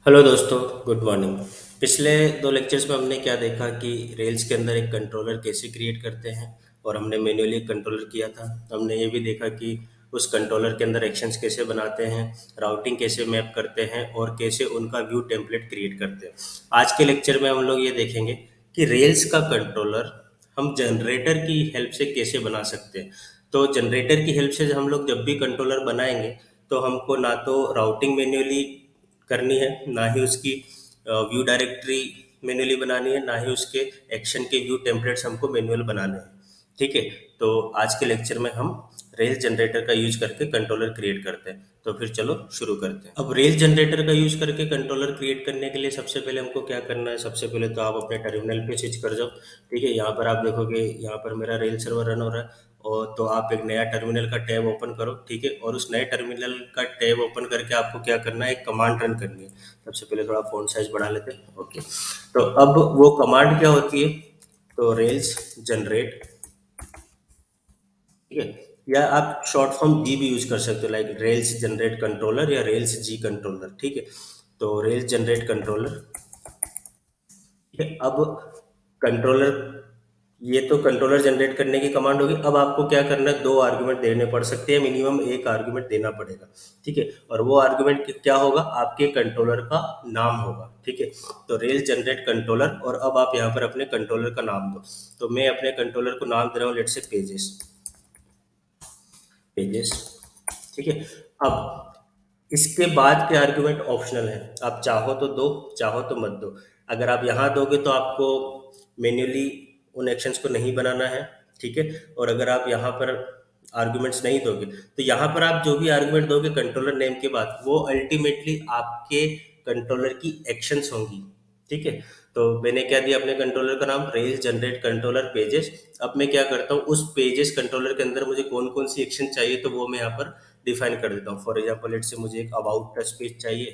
Hello दोस्तों, good morning. पिछले दो लेक्चर्स में हमने क्या देखा कि रेल्स के अंदर एक कंट्रोलर कैसे क्रिएट करते हैं और हमने मैन्युअली कंट्रोलर किया था। हमने ये भी देखा कि उस कंट्रोलर के अंदर एक्शंस कैसे बनाते हैं, राउटिंग कैसे मैप करते हैं और कैसे उनका व्यू टेम्पलेट क्रिएट करते हैं। आज के लेक्चर में हम लोग ये देखेंगे कि रेल्स का कंट्रोलर हम जनरेटर की हेल्प से कैसे बना सकते हैं। तो जनरेटर की हेल्प से हम लोग जब भी कंट्रोलर बनाएंगे तो हमको ना तो राउटिंग मैन्युअली करनी है, ना ही उसकी व्यू डायरेक्टरी मैन्युअली बनानी है, ना ही उसके एक्शन के व्यू टेम्पलेट्स हमको मैन्युअल बनाने हैं। ठीक है। तो आज के लेक्चर में हम रेल जनरेटर का यूज करके कंट्रोलर क्रिएट करते हैं। तो फिर चलो शुरू करते हैं। अब रेल जनरेटर का यूज करके कंट्रोलर क्रिएट करने के लिए सबसे पहले हमको क्या करना है। सबसे पहले तो आप अपने टर्मिनल पे स्विच कर जाओ। ठीक है, यहाँ पर आप देखोगे, यहाँ पर मेरा रेल सर्वर रन हो रहा है। और तो आप एक नया टर्मिनल का टैब ओपन करो। ठीक है, और उस नए टर्मिनल का टैब ओपन करके आपको क्या करना है, एक कमांड रन करनी है। सबसे पहले थोड़ा फ़ॉन्ट साइज बढ़ा लेते हैं। ओके, तो अब वो कमांड क्या होती है, तो रेल्स जनरेट। ठीक है, या आप शॉर्ट फॉर्म जी भी यूज कर सकते हो, लाइक रेल्स जनरेट कंट्रोलर या रेल्स जी कंट्रोलर। ठीक है, तो रेल्स जनरेट कंट्रोलर। ठीक है, अब कंट्रोलर, ये तो कंट्रोलर जनरेट करने की कमांड होगी। अब आपको क्या करना है, दो आर्गुमेंट देने पड़ सकते हैं, मिनिमम एक आर्गुमेंट देना पड़ेगा। ठीक है, और वो आर्गुमेंट क्या होगा, आपके कंट्रोलर का नाम होगा। ठीक है, तो रेल जनरेट कंट्रोलर, और अब आप यहाँ पर अपने कंट्रोलर का नाम दो। तो मैं अपने कंट्रोलर को नाम दे रहा हूँ, लेट से पेजेस। पेजेस। ठीक है, अब इसके बाद के आर्गुमेंट ऑप्शनल है, आप चाहो तो दो, चाहो तो मत दो। अगर आप यहाँ दोगे तो आपको मैन्युअली उन एक्शंस को नहीं बनाना है। ठीक है, और अगर आप यहाँ पर आर्गुमेंट्स नहीं दोगे तो यहाँ पर आप जो भी आर्गुमेंट दोगे कंट्रोलर नेम के बाद, वो अल्टीमेटली आपके कंट्रोलर की एक्शंस होंगी। ठीक है, तो मैंने क्या दिया अपने कंट्रोलर का नाम, रेल जनरेट कंट्रोलर पेजेस। अब मैं क्या करता हूँ, उस पेजेस कंट्रोलर के अंदर मुझे कौन कौन सी एक्शन चाहिए तो वो मैं यहाँ पर डिफाइन कर देता हूँ। फॉर एग्जाम्पल लेट से मुझे एक अबाउट टच पेज चाहिए,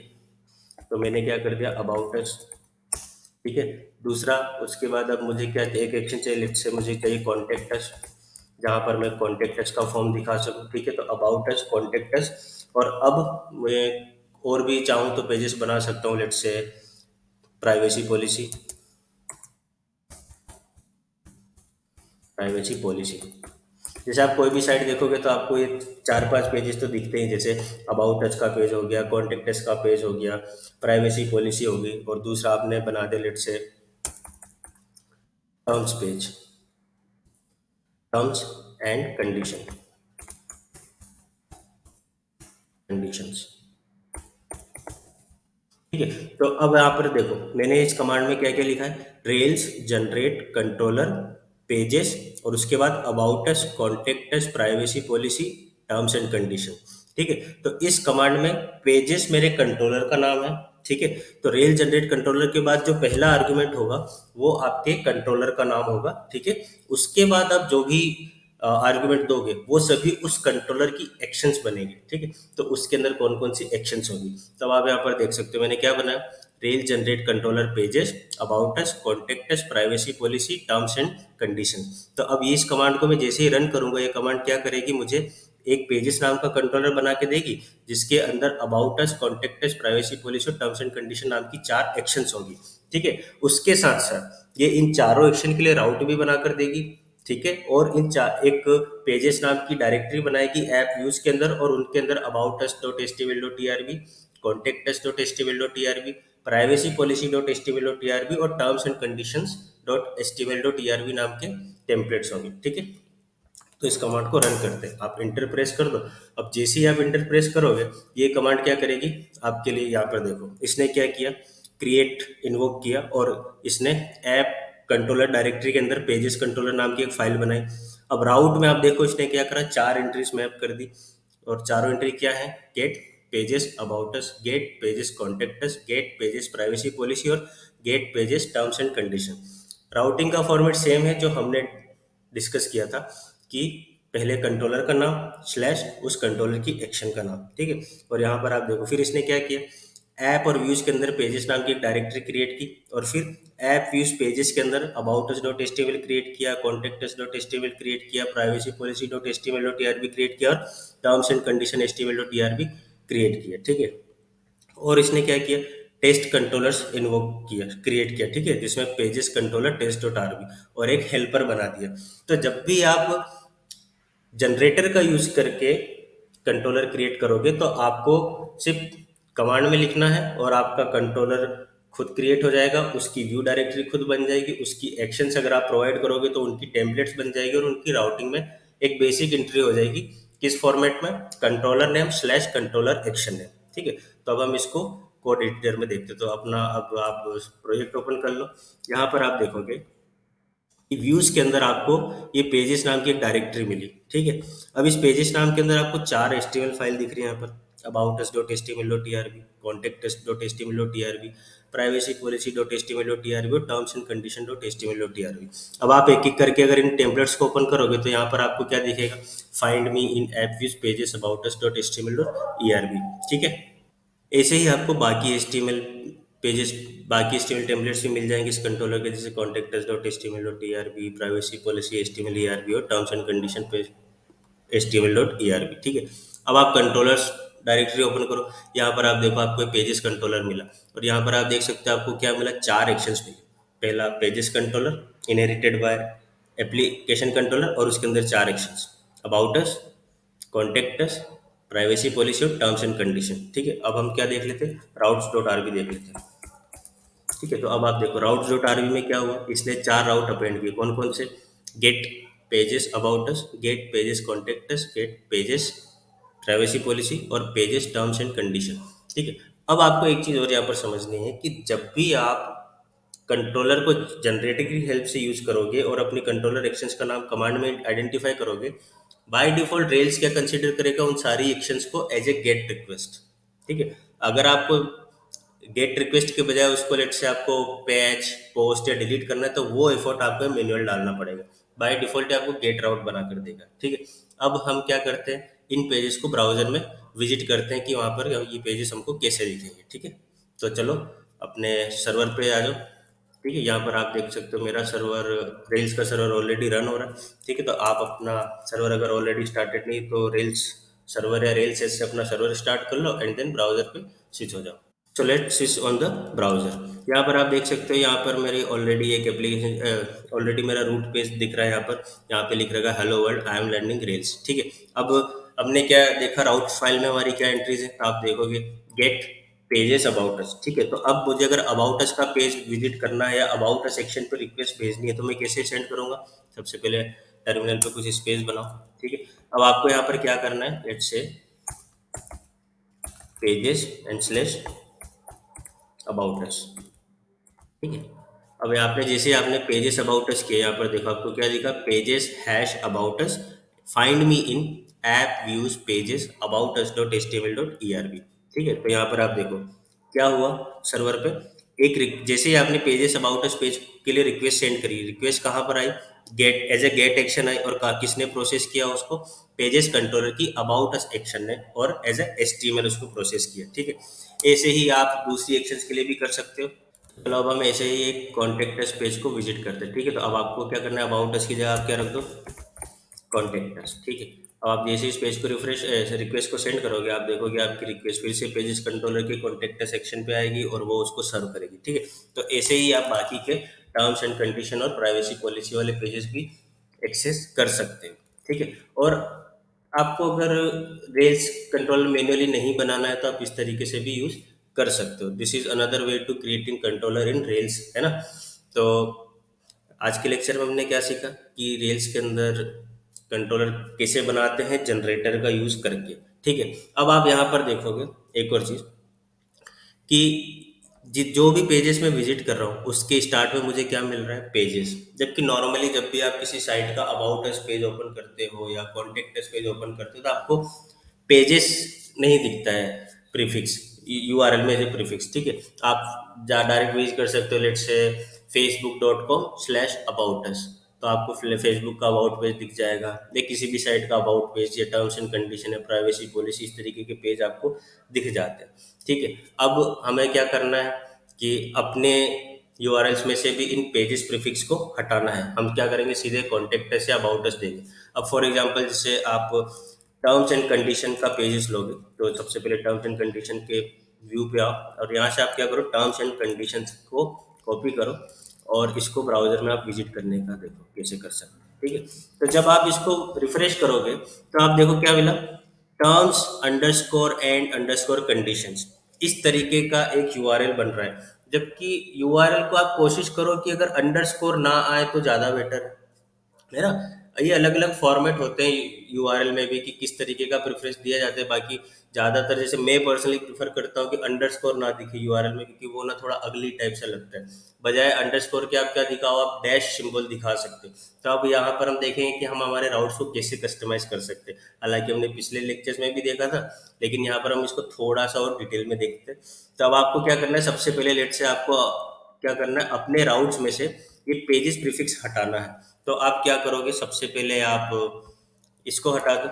तो मैंने क्या कर दिया, अबाउट टच। ठीक है, दूसरा उसके बाद अब मुझे क्या एक एक्शन चाहिए, लेट से मुझे चाहिए कॉन्टेक्ट टच, जहाँ पर मैं कॉन्टेक्ट टच का फॉर्म दिखा सकूँ। ठीक है, तो अबाउट टच, कॉन्टेक्ट टच। और अब मैं और भी चाहूँ तो पेजेस बना सकता हूँ, लेट से प्राइवेसी पॉलिसी। प्राइवेसी पॉलिसी, जैसे आप कोई भी साइट देखोगे तो आपको ये चार पांच पेजेस तो दिखते हैं, जैसे अबाउट टच का पेज हो गया, कॉन्टेक्ट टच का पेज हो गया, प्राइवेसी पॉलिसी होगी, और दूसरा आपने बना दे लेट से terms page, terms and conditions. ठीक है, तो अब यहाँ पर देखो मैंने इस कमांड में क्या क्या लिखा है, रेल्स जनरेट कंट्रोलर पेजेस, और उसके बाद about us, contact us, privacy policy, terms and condition. ठीक है, तो इस कमांड में पेजेस मेरे कंट्रोलर का नाम है। ठीक है, तो रेल जनरेट कंट्रोलर के बाद जो पहला आर्गुमेंट होगा वो आपके कंट्रोलर का नाम होगा। ठीक है, उसके बाद आप जो भी आर्गुमेंट दोगे वो सभी उस कंट्रोलर की एक्शंस बनेगी। ठीक है, तो उसके अंदर कौन कौन सी एक्शंस होगी, तब आप यहाँ पर देख सकते हो मैंने क्या बनाया, rail generate controller pages, about us, contact us, privacy policy, terms and condition. तो अब ये इस कमांड को मैं जैसे ही रन करूंगा, ये कमांड क्या करेगी, मुझे एक पेजेस नाम का कंट्रोलर बना के देगी, जिसके अंदर about us, contact us, privacy policy और टर्म्स एंड कंडीशन नाम की चार एक्शंस होंगी। ठीक है, उसके साथ साथ ये इन चारों एक्शन के लिए राउट भी बना कर देगी। ठीक है, और इन चार एक पेजेस नाम की डायरेक्टरी बनाएगी ऐप यूज के अंदर, और उनके अंदर about us dot H T M L dot T R B, contact us dot H T M L dot T R B, privacy policy dot H T M L dot T R B और terms and conditions dot H T M L dot T R B नाम के templates होंगे। ठीक है, तो इस command को run करते हैं, आप इंटर प्रेस कर दो। अब जैसे ही आप इंटर प्रेस करोगे, ये कमांड क्या करेगी आपके लिए, यहाँ पर देखो इसने क्या किया, क्रिएट इन्वोक किया, और इसने ऐप कंट्रोलर डायरेक्टरी के अंदर पेजेस कंट्रोलर नाम की एक फाइल बनाई। अब राउट में आप देखो इसने क्या करा, चार एंट्रीज मैप कर दी, और चारों एंट्री क्या है, get pages about us, get pages contact us, get pages privacy policy और get pages terms and condition. Routing का फॉर्मेट सेम है जो हमने डिस्कस किया था, कि पहले कंट्रोलर का नाम स्लैश उस कंट्रोलर की एक्शन का नाम। ठीक है, और यहाँ पर आप देखो फिर इसने क्या किया, ऐप और व्यूज के अंदर पेजेस नाम की एक डायरेक्टरी क्रिएट की, और फिर ऐप व्यूज पेजेस के अंदर about us dot H T M L create किया, contact us dot H T M L create किया, privacy policy dot H T M L dot T R B create किया, और terms and condition H T M L dot T R B create किया। ठीक है, और इसने क्या किया, टेस्ट कंट्रोलर्स इन्वोक किया, क्रिएट किया, ठीक है, जिसमें pages controller test dot RB और एक हेल्पर बना दिया। तो जब भी आप जनरेटर का यूज करके कंट्रोलर क्रिएट करोगे तो आपको सिर्फ कमांड में लिखना है और आपका कंट्रोलर खुद क्रिएट हो जाएगा, उसकी व्यू डायरेक्टरी खुद बन जाएगी, उसकी एक्शंस अगर आप प्रोवाइड करोगे तो उनकी टेम्पलेट्स बन जाएगी और उनकी राउटिंग में एक बेसिक एंट्री हो जाएगी। किस फॉर्मेट में? Controller name slash controller action name, ठीक है। तो अब हम इसको कोड एडिटर में देखते हैं। तो अपना अब आप प्रोजेक्ट ओपन कर लो। यहाँ पर आप देखोगे व्यूज के अंदर आपको ये पेजेस नाम की एक डायरेक्टरी मिली, ठीक है। अब इस पेजेस नाम के अंदर आपको 4 एचटीएमएल फाइल दिख रही है यहाँ पर। About us dot HTML dot TRB, contact us dot HTML dot TRB, privacy policy dot HTML dot TRB और terms and condition dot HTML dot TRB. अब आप एक एक करके अगर इन टेम्पलेट्स को ओपन करोगे तो यहाँ पर आपको क्या दिखेगा? Find me in app views pages about us dot HTML dot ERB, ठीक है। ऐसे ही आपको बाकी HTML पेजेस, बाकी HTML टेम्पलेट्स भी मिल जाएंगे इस कंट्रोलर के, जैसे contacts dot H T M L dot E R B, privacy policy H T M L E R B और टर्म्स एंड कंडीशन पे H T M L dot E R B, ठीक है। अब आप controllers directory open करो। यहाँ पर आप देखो आपको पेजेस कंट्रोलर मिला और यहाँ पर आप देख सकते हो आपको क्या मिला, 4 एक्शंस मिले। पहला pages controller inherited by application controller और उसके अंदर 4 actions, about us, contact us, privacy policy और टर्म्स एंड कंडीशन, ठीक है। अब हम क्या देख लेते हैं, राउट्स डॉट आरबी देख लेते हैं, ठीक है। तो अब आप देखो राउट्स डॉट आरबी में क्या हुआ, इसने 4 राउट अपेंड किए। कौन कौन से? Get pages about us, get pages contact us, get pages privacy policy और पेजेस टर्म्स एंड कंडीशन, ठीक है। अब आपको एक चीज़ और यहाँ पर समझनी है कि जब भी आप कंट्रोलर को जनरेटर की हेल्प से यूज करोगे और अपनी कंट्रोलर एक्शंस का नाम कमांड में आइडेंटिफाई करोगे, बाय डिफॉल्ट रेल्स क्या कंसीडर करेगा उन सारी एक्शंस को एज ए गेट रिक्वेस्ट, ठीक है। अगर आपको गेट रिक्वेस्ट के बजाय उसको लेट से आपको पैच पोस्ट या डिलीट करना है तो वो एफर्ट आपको मैन्युअल डालना पड़ेगा। बाय डिफॉल्ट आपको गेट राउट बना कर देगा, ठीक है। अब हम क्या करते हैं, इन पेजेस को ब्राउजर में विजिट करते हैं कि वहाँ पर ये पेजेस हमको कैसे दिखेंगे, ठीक है। तो चलो अपने सर्वर पे आ जाओ, ठीक है। यहाँ पर आप देख सकते हो मेरा सर्वर, रेल्स का सर्वर ऑलरेडी रन हो रहा है, ठीक है। तो आप अपना सर्वर अगर ऑलरेडी स्टार्टेड नहीं तो रेल्स सर्वर या रेल्स से अपना सर्वर स्टार्ट कर लो एंड देन ब्राउजर पे स्विच हो जाओ। So let's switch on the browser. यहाँ पर आप देख सकते हो यहाँ पर मेरी ऑलरेडी एक एप्लीकेशन, ऑलरेडी मेरा रूट पेज दिख रहा है यहाँ पर। यहाँ पे लिख रहा है hello world I am learning rails, ठीक है। अब हमने क्या देखा, राउट फाइल में हमारी क्या एंट्रीज है, तो आप देखोगे गेट पेजेस अबाउट अस, ठीक है। तो अब मुझे अगर अबाउट अस का पेज विजिट करना है या अबाउट अस सेक्शन पर रिक्वेस्ट भेजनी है तो मैं कैसे सेंड करूंगा? सबसे पहले टर्मिनल पे कुछ स्पेस बनाओ, ठीक है। अब आपको यहाँ पर क्या करना है, let's say pages and slash about us, ठीक है। अब यहाँ पे जैसे आपने पेजेस अबाउट अस किया, यहाँ पर देखो आपको क्या दिखा, pages hash about us, find me in app views pages about us dot H T M L dot E R B, ठीक है। तो यहाँ पर आप देखो क्या हुआ, सर्वर पे जैसे ही आपने पेजेस अबाउट अस पेज के लिए रिक्वेस्ट सेंड करी, रिक्वेस्ट कहाँ पर आई, get as a get action आई और किसने प्रोसेस किया उसको, पेजेस कंट्रोलर की अबाउट अस एक्शन ने और as a H T M L उसको प्रोसेस किया, ठीक है। ऐसे ही आप दूसरी एक्शंस के लिए भी कर सकते हो। चलो अब हम ऐसे ही एक कॉन्टेक्ट अस पेज को विजिट करते हैं, ठीक है। तो अब आपको क्या करना है, अबाउट अस की जगह आप क्या रख दो, कॉन्टेक्ट अस, ठीक है। अब आप जैसे इस पेज को रिफ्रेश रिक्वेस्ट को सेंड करोगे, आप देखोगे आपकी रिक्वेस्ट फिर से पेजेस कंट्रोलर के कॉन्टेक्ट सेक्शन पे आएगी और वो उसको सर्व करेगी, ठीक है। तो ऐसे ही आप बाकी के टर्म्स एंड कंडीशन और प्राइवेसी पॉलिसी वाले पेजेस भी एक्सेस कर सकते हो, ठीक है। और आपको अगर रेल्स कंट्रोल मैन्युअली नहीं बनाना है तो आप इस तरीके से भी यूज कर सकते हो। This is another way to creating controller in Rails, है ना। तो आज के लेक्चर में हमने क्या सीखा कि रेल्स के अंदर कंट्रोलर कैसे बनाते हैं जनरेटर का यूज करके, ठीक है। अब आप यहाँ पर देखोगे एक और चीज कि जो भी पेजेस में विजिट कर रहा हूँ उसके स्टार्ट में मुझे क्या मिल रहा है, पेजेस। जबकि नॉर्मली जब भी आप किसी साइट का अबाउट अस पेज ओपन करते हो या कॉन्टेक्ट अस पेज ओपन करते हो तो आपको पेजेस नहीं दिखता है, प्रीफिक्स यूआरएल में से प्रीफिक्स, ठीक है। आप जा डायरेक्ट विजिट कर सकते हो, लेट्स से facebook.com/about us, तो आपको फेसबुक का अबाउट पेज दिख जाएगा या किसी भी साइट का अबाउट पेज या टर्म्स एंड कंडीशन है, प्राइवेसी पॉलिसी, इस तरीके के पेज आपको दिख जाते हैं, ठीक है। अब हमें क्या करना है कि अपने यूआरएल्स में से भी इन पेजेस प्रीफिक्स को हटाना है। हम क्या करेंगे, सीधे कॉन्टेक्ट अस या अबाउट अस देंगे। अब फॉर एग्जांपल जैसे आप टर्म्स एंड कंडीशन का पेजेस लोगे तो सबसे पहले टर्म्स एंड कंडीशन के व्यू पे आओ और यहाँ से आप क्या करो, टर्म्स एंड कंडीशंस को कॉपी करो और इसको ब्राउजर में आप विजिट करने का देखो कैसे कर सकते हैं, ठीक है। तो जब आप इसको रिफ्रेश करोगे तो आप देखो क्या मिला, terms underscore and underscore conditions, इस तरीके का एक यूआरएल बन रहा है। जबकि यूआरएल को आप कोशिश करो कि अगर अंडरस्कोर ना आए तो ज़्यादा बेटर है ना। ये अलग अलग फॉर्मेट होते हैं यूआरएल में भी कि किस तरीके का प्रेफरेंस दिया जाता है। बाकी ज़्यादातर जैसे मैं पर्सनली प्रेफर करता हूँ कि अंडरस्कोर ना दिखे यूआरएल में, क्योंकि वो ना थोड़ा अगली टाइप से लगता है। बजाय अंडरस्कोर के आप क्या दिखाओ, आप डैश सिंबल दिखा सकते हो। तो अब यहाँ पर हम देखेंगे कि हम हमारे राउट्स को कैसे कस्टमाइज कर सकते हैं। हालांकि हमने पिछले लेक्चर्स में भी देखा था, लेकिन यहाँ पर हम इसको थोड़ा सा और डिटेल में देखते हैं। तो अब आपको क्या करना है, सबसे पहले लेट से आपको क्या करना है, अपने राउट्स में से ये पेजेस प्रीफिक्स हटाना है। तो आप क्या करोगे, सबसे पहले आप इसको हटा दो।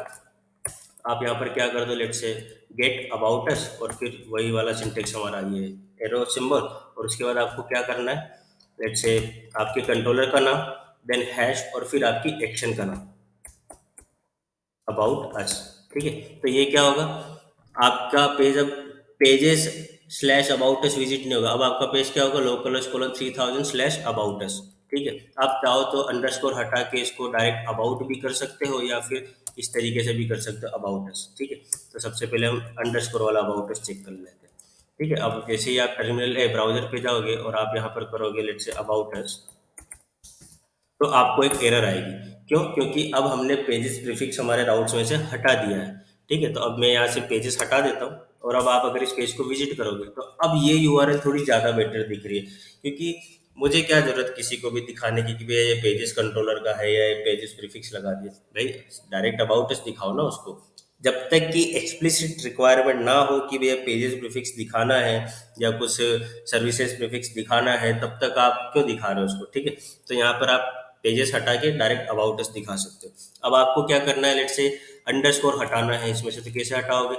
आप यहाँ पर क्या कर दो, लेट से गेट अबाउट अस और फिर वही वाला सिंटेक्स हमारा ये एरो सिंबल, और उसके बाद आपको क्या करना है, लेट से आपके कंट्रोलर का नाम, देन हैश और फिर आपकी एक्शन का नाम अबाउट अस, ठीक है। तो ये क्या होगा, आपका पेज अब pages slash about us visit नहीं होगा। अब आपका पेज क्या होगा, local colon 3000 slash about us, ठीक है। आप चाहो तो अंडरस्कोर हटा के इसको डायरेक्ट अबाउट भी कर सकते हो या फिर इस तरीके से भी कर सकते हो अबाउट अस, ठीक है। तो सबसे पहले हम अंडरस्कोर वाला अबाउट अस चेक कर लेते हैं, ठीक है। अब जैसे ही आप टर्मिनल ब्राउजर पे जाओगे और आप यहाँ पर करोगे लेट से अबाउट अस, तो आपको एक एरर आएगी। क्यों? क्योंकि अब हमने पेजेस प्रीफिक्स हमारे राउट्स में से हटा दिया है, ठीक है। तो अब मैं यहाँ से पेजेस हटा देता हूँ और अब आप अगर इस पेज को विजिट करोगे तो अब ये यूआरएल थोड़ी ज़्यादा बेटर दिख रही है। क्योंकि मुझे क्या जरूरत किसी को भी दिखाने की कि भैया ये पेजेस कंट्रोलर का है या ये पेजेस प्रीफिक्स लगा दिए, भाई डायरेक्ट अबाउट अस दिखाओ ना उसको। जब तक कि एक्सप्लिसिट रिक्वायरमेंट ना हो कि भैया पेजेस प्रीफिक्स दिखाना है या कुछ सर्विसेज प्रीफिक्स दिखाना है, तब तक आप क्यों दिखा रहे हो उसको, ठीक है। तो यहाँ पर आप पेजेस हटा के डायरेक्ट अबाउट अस दिखा सकते हो। अब आपको क्या करना है, लेट से अंडरस्कोर हटाना है इसमें से। तो कैसे हटाओगे,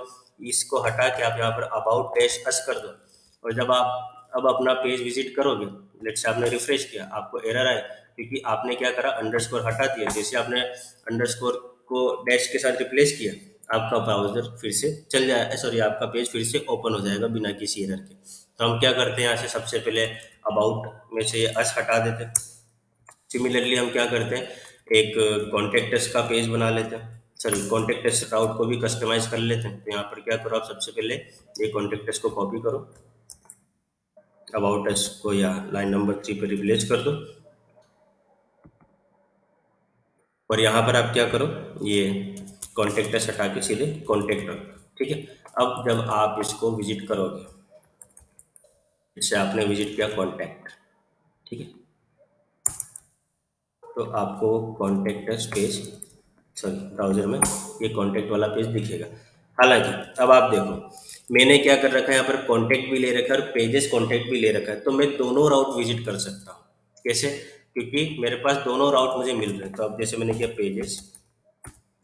इसको हटा के आप यहाँ पर अबाउट डैश अस कर दो। और जब आप अब अपना पेज विजिट करोगे, लेट से आपने रिफ्रेश किया, आपको एरर आए क्योंकि आपने क्या करा, अंडरस्कोर हटा दिया। जैसे आपने अंडरस्कोर को डैश के साथ रिप्लेस किया, आपका ब्राउजर फिर से चल जाए, सॉरी आपका पेज फिर से ओपन हो जाएगा बिना किसी एरर के। तो हम क्या करते हैं, यहाँ से सबसे पहले अबाउट में से अस हटा देते हैं। सिमिलरली हम क्या करते हैं, एक कॉन्टेक्टस का पेज बना लेते हैं, सॉरी कॉन्टेक्टस राउट को भी कस्टमाइज कर लेते हैं। तो यहाँ पर क्या करो, आप सबसे पहले ये कॉन्टेक्टस को कॉपी करो, अबाउट अस को या लाइन नंबर 3 पे रिप्लेस कर दो, और यहाँ पर आप क्या करो, ये कॉन्टेक्टस हटा के सीधे कॉन्टेक्ट रखो, ठीक है। अब जब आप इसको विजिट करोगे, जैसे आपने विजिट किया कॉन्टैक्ट, ठीक है, तो आपको कॉन्टेक्टस पेज, सॉरी ब्राउजर में ये कॉन्टैक्ट वाला पेज दिखेगा। हालांकि अब आप देखो, मैंने क्या कर रखा है, यहाँ पर कॉन्टैक्ट भी ले रखा है और पेजेस कॉन्टैक्ट भी ले रखा है। तो मैं दोनों राउट विजिट कर सकता हूँ। कैसे? क्योंकि मेरे पास दोनों राउट मुझे मिल रहे हैं। तो अब जैसे मैंने किया पेजेस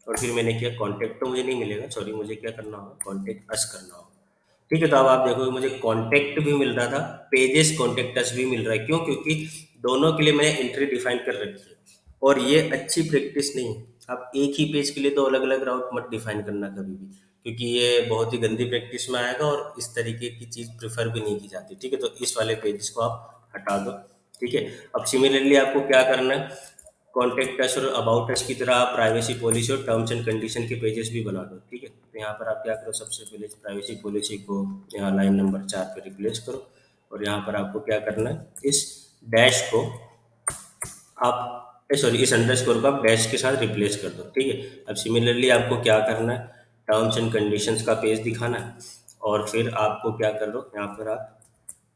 और फिर मैंने किया कॉन्टैक्ट, तो मुझे नहीं मिलेगा, सॉरी मुझे क्या करना होगा, कॉन्टैक्ट अस करना होगा, ठीक है। तो अब आप देखोगे मुझे कॉन्टैक्ट भी मिल रहा था, पेजेस कॉन्टैक्ट अस भी मिल रहा है। क्यों? क्योंकि दोनों के लिए मैंने एंट्री डिफाइन कर रखी है। और ये अच्छी प्रैक्टिस नहीं है। आप एक ही पेज के लिए दो अलग अलग राउट मत डिफाइन करना कभी भी, क्योंकि ये बहुत ही गंदी प्रैक्टिस में आएगा और इस तरीके की चीज़ प्रेफर भी नहीं की जाती, ठीक है। तो इस वाले पेजेस को आप हटा दो, ठीक है। अब सिमिलरली आपको क्या करना है, कॉन्टेक्ट अस और अबाउट अस की तरह आप प्राइवेसी पॉलिसी और टर्म्स एंड कंडीशन के पेजेस भी बना दो, ठीक है। तो यहाँ पर आप क्या करो, सबसे पहले प्राइवेसी पॉलिसी को यहाँ लाइन नंबर 4 पे रिप्लेस करो, और यहाँ पर आपको क्या करना है, इस डैश को आप सॉरी इस अंडरस्कोर को आप डैश के साथ रिप्लेस कर दो, ठीक है। अब सिमिलरली आपको क्या करना है, टर्म्स एंड कंडीशंस का पेज दिखाना है, और फिर आपको क्या कर दो, यहाँ पर आप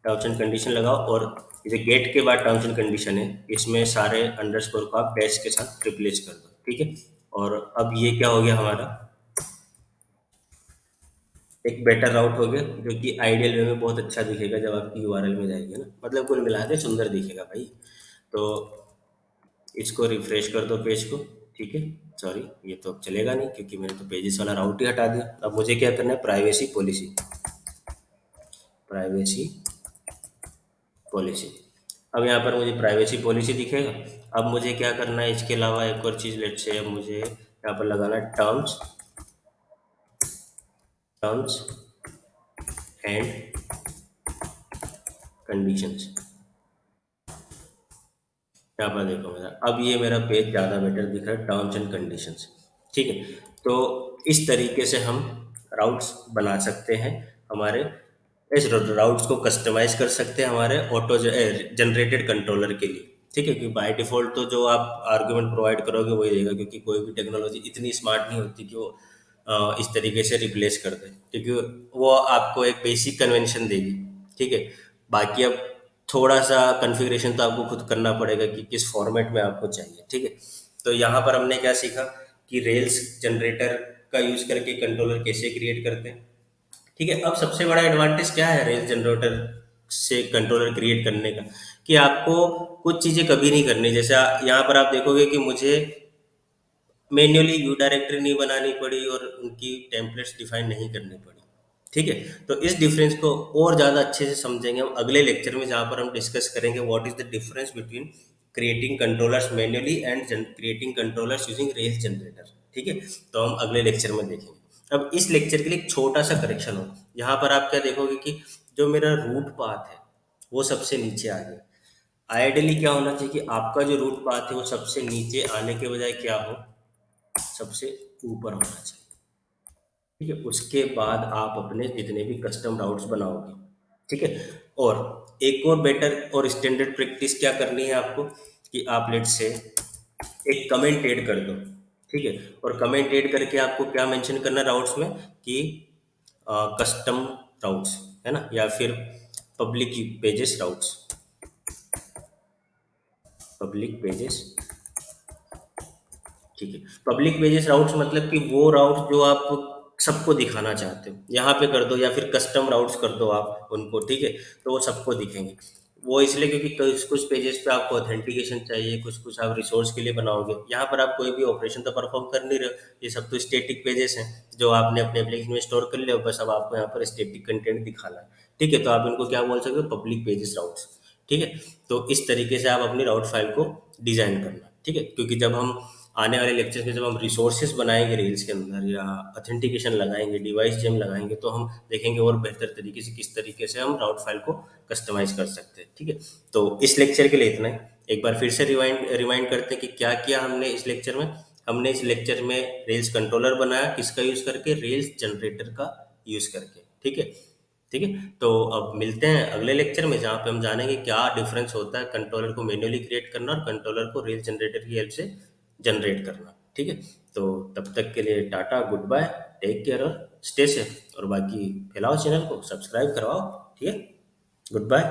टर्म्स एंड कंडीशन लगाओ, और ये गेट के बाद टर्म्स एंड कंडीशन है, इसमें सारे अंडरस्कोर को आप डैश के साथ रिप्लेस कर दो, ठीक है। और अब ये क्या हो गया, हमारा एक बेटर राउट हो गया, जो कि आइडियल वे में बहुत अच्छा दिखेगा जब आपकी यूआरएल में जाएगी ना, मतलब कुल मिला के सुंदर दिखेगा भाई। तो इसको रिफ्रेश कर दो पेज को, ठीक है। सॉरी ये तो अब चलेगा नहीं क्योंकि मैंने तो पेजेस वाला राउट ही हटा दिया। अब मुझे क्या करना है, प्राइवेसी पॉलिसी, प्राइवेसी पॉलिसी। अब यहाँ पर मुझे प्राइवेसी पॉलिसी दिखेगा। अब मुझे क्या करना है, इसके अलावा एक और चीज़, लेट से मुझे यहाँ पर लगाना है टर्म्स, टर्म्स एंड कंडीशंस। यहाँ पर देखो मेरा, अब ये मेरा पेज ज़्यादा बेटर दिख रहा है, टर्म्स एंड कंडीशंस। ठीक है, तो इस तरीके से हम राउट्स बना सकते हैं हमारे, इस राउट्स को कस्टमाइज कर सकते हैं हमारे ऑटो जनरेटेड कंट्रोलर के लिए। ठीक है, क्योंकि बाय डिफ़ॉल्ट तो जो आप आर्गुमेंट प्रोवाइड करोगे वही देगा, क्योंकि कोई भी टेक्नोलॉजी इतनी स्मार्ट नहीं होती कि वो इस तरीके से रिप्लेस कर दे, क्योंकि वो आपको एक बेसिक कन्वेंशन देगी। ठीक है, बाकी अब थोड़ा सा कॉन्फ़िगरेशन तो आपको खुद करना पड़ेगा कि किस फॉर्मेट में आपको चाहिए। ठीक है, तो यहाँ पर हमने क्या सीखा कि रेल्स जनरेटर का यूज़ करके कंट्रोलर कैसे क्रिएट करते हैं। ठीक है, अब सबसे बड़ा एडवांटेज क्या है रेल जनरेटर से कंट्रोलर क्रिएट करने का, कि आपको कुछ चीज़ें कभी नहीं करनी। जैसे यहाँ पर आप देखोगे कि मुझे मैन्युअली व्यू डायरेक्टरी नहीं बनानी पड़ी और उनकी टेम्पलेट्स डिफाइन नहीं करनी पड़ी। ठीक है, तो इस डिफरेंस को और ज़्यादा अच्छे से समझेंगे हम अगले लेक्चर में, जहाँ पर हम डिस्कस करेंगे what is the difference between creating controllers manually and creating controllers using rail generator. ठीक है, तो हम अगले लेक्चर में देखेंगे। अब इस लेक्चर के लिए एक छोटा सा करेक्शन हो, यहाँ पर आप क्या देखोगे कि जो मेरा रूट पाथ है वो सबसे नीचे आ गया। आइडियली क्या होना चाहिए कि आपका जो रूट पाथ है वो सबसे नीचे आने के बजाय क्या हो, सबसे ऊपर होना चाहिए। ठीक है, उसके बाद आप अपने जितने भी कस्टम राउट्स बनाओगे। ठीक है, और एक और बेटर और स्टैंडर्ड प्रैक्टिस क्या करनी है आपको, कि आप लेट से एक कमेंट ऐड कर दो। ठीक है, और कमेंट ऐड करके आपको क्या मेंशन करना राउट्स में, कि कस्टम राउट्स, है ना, या फिर public pages routes, public pages. ठीक है, पब्लिक पेजेस राउट्स मतलब कि वो राउट्स जो आप सबको दिखाना चाहते हो, यहाँ पे कर दो, या फिर कस्टम राउट्स कर दो आप उनको। ठीक है, तो वो सबको दिखेंगे। वो इसलिए क्योंकि कुछ कुछ पेजेस पे आपको ऑथेंटिकेशन चाहिए, कुछ कुछ आप रिसोर्स के लिए बनाओगे, यहाँ पर आप कोई भी ऑपरेशन तो परफॉर्म कर नहीं रहे हो। ये सब तो स्टेटिक पेजेस हैं जो आपने अपने एप्लीकेशन में स्टोर कर लिया, बस अब आपको यहाँ पर स्टेटिक कंटेंट दिखाना है। ठीक है, तो आप इनको क्या बोल सकते हो, पब्लिक पेजेस राउट्स। ठीक है, तो इस तरीके से आप अपनी राउट फाइल को डिजाइन करना। ठीक है, क्योंकि जब हम आने वाले लेक्चर्स में जब हम रिसोर्सेज बनाएंगे रेल्स के अंदर, या ऑथेंटिकेशन लगाएंगे, डिवाइस जेम लगाएंगे, तो हम देखेंगे और बेहतर तरीके से किस तरीके से हम राउट फाइल को कस्टमाइज कर सकते हैं। ठीक है, तो इस लेक्चर के लिए इतना ही। एक बार फिर से रिवाइंड रिमाइंड करते हैं कि क्या किया हमने इस लेक्चर में। हमने इस लेक्चर में रेल्स कंट्रोलर बनाया, किसका यूज़ करके, रेल्स जनरेटर का यूज़ करके। ठीक है, ठीक है, तो अब मिलते हैं अगले लेक्चर में, जहाँ पे हम जानेंगे क्या डिफरेंस होता है कंट्रोलर को मैन्युअली क्रिएट करना और कंट्रोलर को रेल जनरेटर की हेल्प से जनरेट करना। ठीक है, तो तब तक के लिए टाटा, गुड बाय, टेक केयर और स्टे सेफ, और बाकी फैलाओ चैनल को, सब्सक्राइब करवाओ। ठीक है, गुड बाय।